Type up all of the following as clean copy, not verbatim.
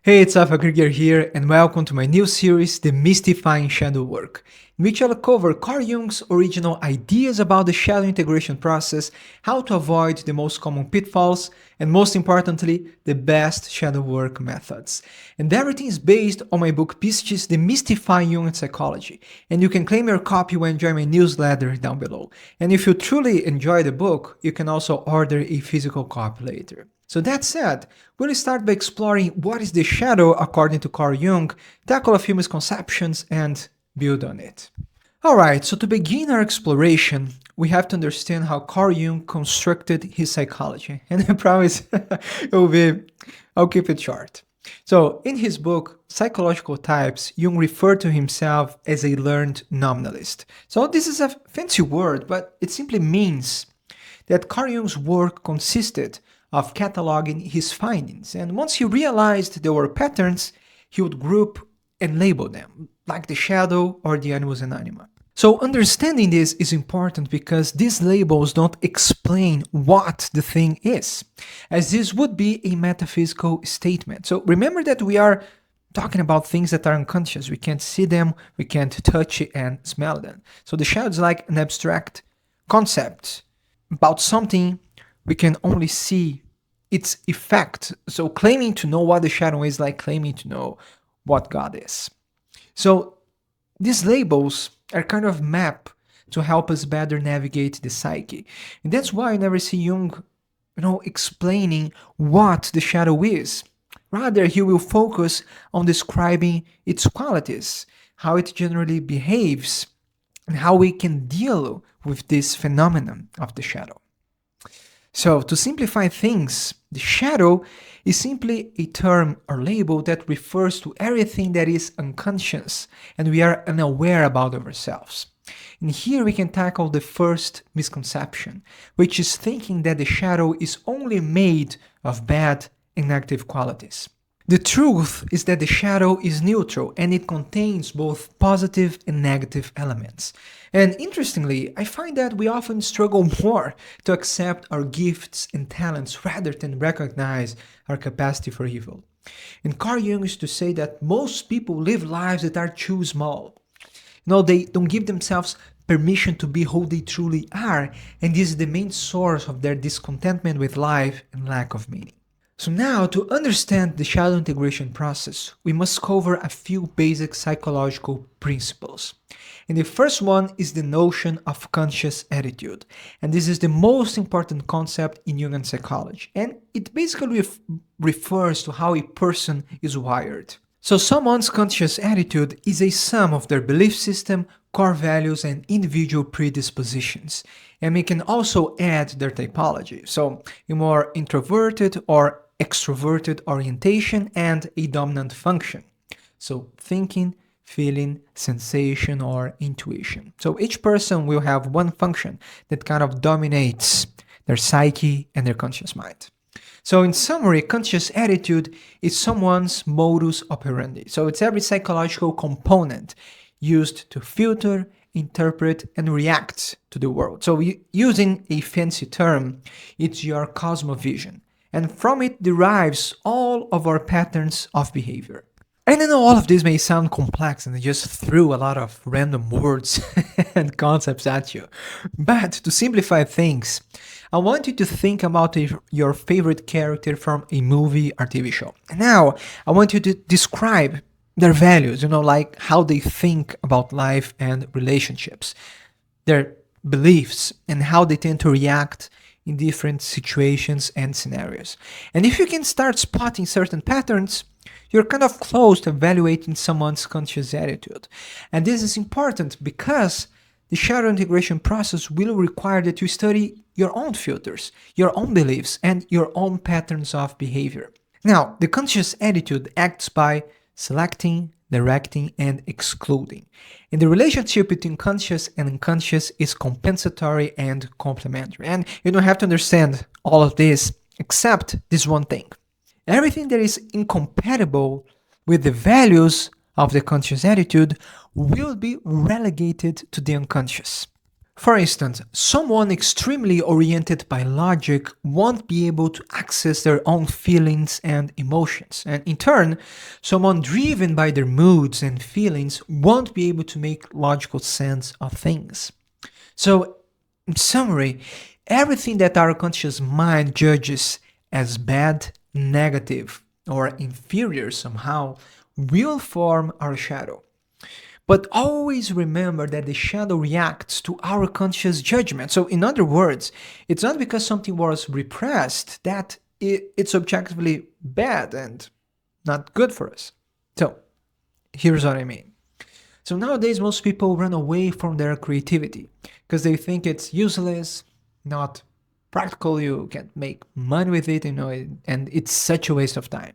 Hey, it's Alpha Krieger here, and welcome to my new series, Demystifying Shadow Work, in which I'll cover Carl Jung's original ideas about the shadow integration process, how to avoid the most common pitfalls, and most importantly, the best shadow work methods. And everything is based on my book Pistis, Demystifying Jung and Psychology, and you can claim your copy when joining my newsletter down below. And if you truly enjoy the book, you can also order a physical copy later. So that said, we'll start by exploring what is the shadow according to Carl Jung, tackle a few misconceptions, and build on it. Alright, so to begin our exploration, we have to understand how Carl Jung constructed his psychology. And I promise I'll keep it short. So, in his book, Psychological Types, Jung referred to himself as a learned nominalist. So, this is a fancy word, but it simply means that Carl Jung's work consisted of cataloging his findings, and once he realized there were patterns, he would group and label them, like the shadow or the animus and anima. So understanding this is important because these labels don't explain what the thing is, as this would be a metaphysical statement. So remember that we are talking about things that are unconscious. We can't see them, we can't touch it and smell them. So the shadow is like an abstract concept about something we can only see its effect. So claiming to know what the shadow is like claiming to know what God is. So these labels are kind of map to help us better navigate the psyche. And that's why I never see Jung, explaining what the shadow is. Rather, he will focus on describing its qualities, how it generally behaves, and how we can deal with this phenomenon of the shadow. So, to simplify things, the shadow is simply a term or label that refers to everything that is unconscious and we are unaware about ourselves. And here we can tackle the first misconception, which is thinking that the shadow is only made of bad and negative qualities. The truth is that the shadow is neutral and it contains both positive and negative elements. And interestingly, I find that we often struggle more to accept our gifts and talents rather than recognize our capacity for evil. And Carl Jung used to say that most people live lives that are too small. They don't give themselves permission to be who they truly are, and this is the main source of their discontentment with life and lack of meaning. So now, to understand the shadow integration process, we must cover a few basic psychological principles. And the first one is the notion of conscious attitude. And this is the most important concept in Jungian psychology. And it basically refers to how a person is wired. So someone's conscious attitude is a sum of their belief system, core values, and individual predispositions. And we can also add their typology. So a more introverted or extroverted orientation and a dominant function. So thinking, feeling, sensation, or intuition. So each person will have one function that kind of dominates their psyche and their conscious mind. So in summary, conscious attitude is someone's modus operandi. So it's every psychological component used to filter, interpret, and react to the world. So using a fancy term, it's your cosmovision. And from it derives all of our patterns of behavior. And I know all of this may sound complex and I just threw a lot of random words and concepts at you. But to simplify things, I want you to think about your favorite character from a movie or TV show. And now, I want you to describe their values, like how they think about life and relationships, their beliefs, and how they tend to react in different situations and scenarios. And if you can start spotting certain patterns, you're kind of close to evaluating someone's conscious attitude. And this is important because the shadow integration process will require that you study your own filters, your own beliefs, and your own patterns of behavior. Now, the conscious attitude acts by selecting, directing, and excluding. And the relationship between conscious and unconscious is compensatory and complementary. And you don't have to understand all of this except this one thing. Everything that is incompatible with the values of the conscious attitude will be relegated to the unconscious. For instance, someone extremely oriented by logic won't be able to access their own feelings and emotions, and in turn, someone driven by their moods and feelings won't be able to make logical sense of things. So, in summary, everything that our conscious mind judges as bad, negative, or inferior somehow will form our shadow. But always remember that the shadow reacts to our conscious judgment. So, in other words, it's not because something was repressed that it's objectively bad and not good for us. So, here's what I mean. So, nowadays, most people run away from their creativity because they think it's useless, not practical, you can't make money with it, and it's such a waste of time.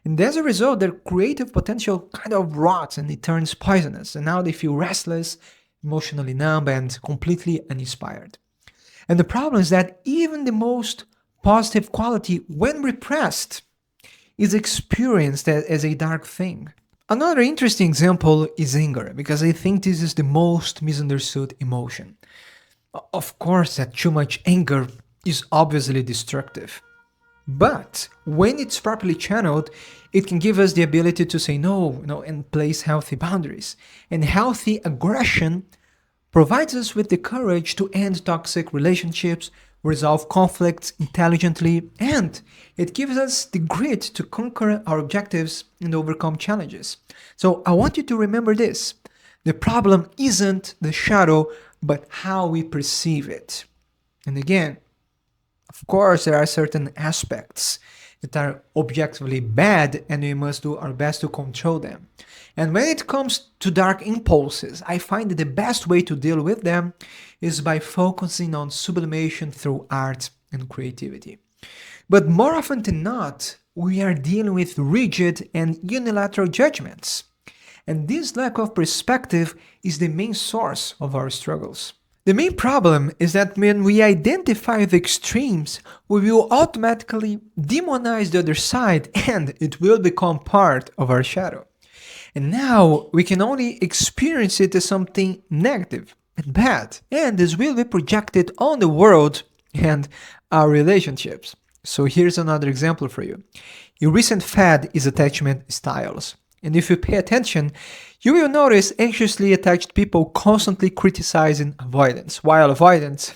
And as a result, their creative potential kind of rots and it turns poisonous. And now they feel restless, emotionally numb, and completely uninspired. And the problem is that even the most positive quality, when repressed, is experienced as a dark thing. Another interesting example is anger, because I think this is the most misunderstood emotion. Of course, that too much anger is obviously destructive. But when it's properly channeled, it can give us the ability to say no, and place healthy boundaries. And healthy aggression provides us with the courage to end toxic relationships, resolve conflicts intelligently, and it gives us the grit to conquer our objectives and overcome challenges. So I want you to remember this. The problem isn't the shadow, but how we perceive it. And again, of course, there are certain aspects that are objectively bad, and we must do our best to control them. And when it comes to dark impulses, I find that the best way to deal with them is by focusing on sublimation through art and creativity. But more often than not, we are dealing with rigid and unilateral judgments. And this lack of perspective is the main source of our struggles. The main problem is that when we identify the extremes, we will automatically demonize the other side and it will become part of our shadow. And now we can only experience it as something negative and bad, and this will be projected on the world and our relationships. So here's another example for you. A recent fad is attachment styles. And if you pay attention, you will notice anxiously attached people constantly criticizing avoidance, while avoidance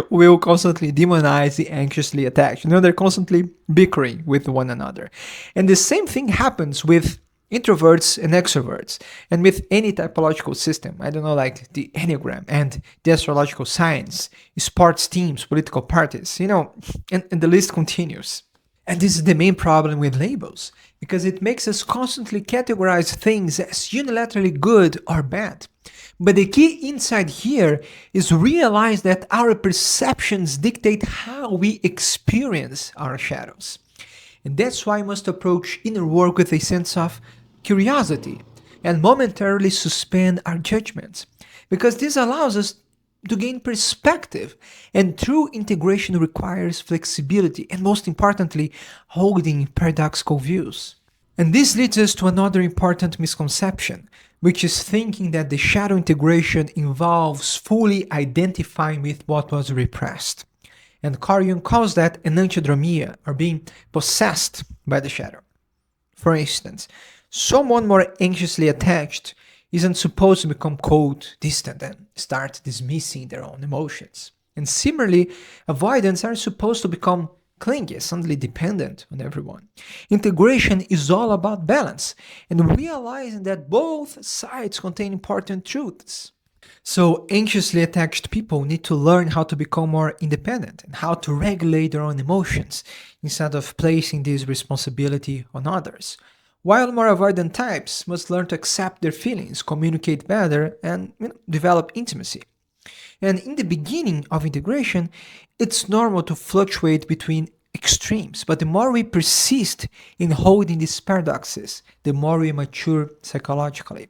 will constantly demonize the anxiously attached. They're constantly bickering with one another. And the same thing happens with introverts and extroverts, and with any typological system. I don't know, like the Enneagram and the astrological signs, sports teams, political parties, and the list continues. And this is the main problem with labels, because it makes us constantly categorize things as unilaterally good or bad. But the key insight here is realize that our perceptions dictate how we experience our shadows. And that's why I must approach inner work with a sense of curiosity and momentarily suspend our judgments, because this allows us to gain perspective, and true integration requires flexibility and, most importantly, holding paradoxical views. And this leads us to another important misconception, which is thinking that the shadow integration involves fully identifying with what was repressed. And Carl Jung calls that enantiodromia, or being possessed by the shadow. For instance, someone more anxiously attached isn't supposed to become cold, distant, and start dismissing their own emotions. And similarly, avoidants are supposed to become clingy, suddenly dependent on everyone. Integration is all about balance and realizing that both sides contain important truths. So, anxiously attached people need to learn how to become more independent and how to regulate their own emotions instead of placing this responsibility on others. While more avoidant types must learn to accept their feelings, communicate better, and develop intimacy. And in the beginning of integration, it's normal to fluctuate between extremes, but the more we persist in holding these paradoxes, the more we mature psychologically.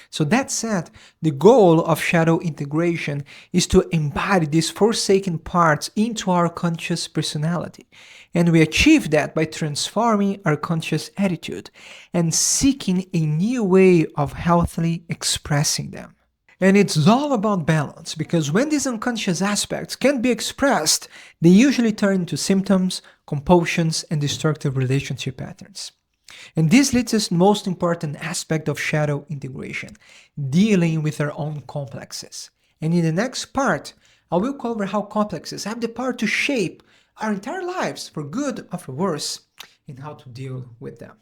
So that said, the goal of shadow integration is to embody these forsaken parts into our conscious personality. And we achieve that by transforming our conscious attitude and seeking a new way of healthily expressing them. And it's all about balance, because when these unconscious aspects can't be expressed, they usually turn into symptoms, compulsions, and destructive relationship patterns. And this leads us to the most important aspect of shadow integration, dealing with our own complexes. And in the next part, I will cover how complexes have the power to shape our entire lives for good or for worse, and how to deal with them.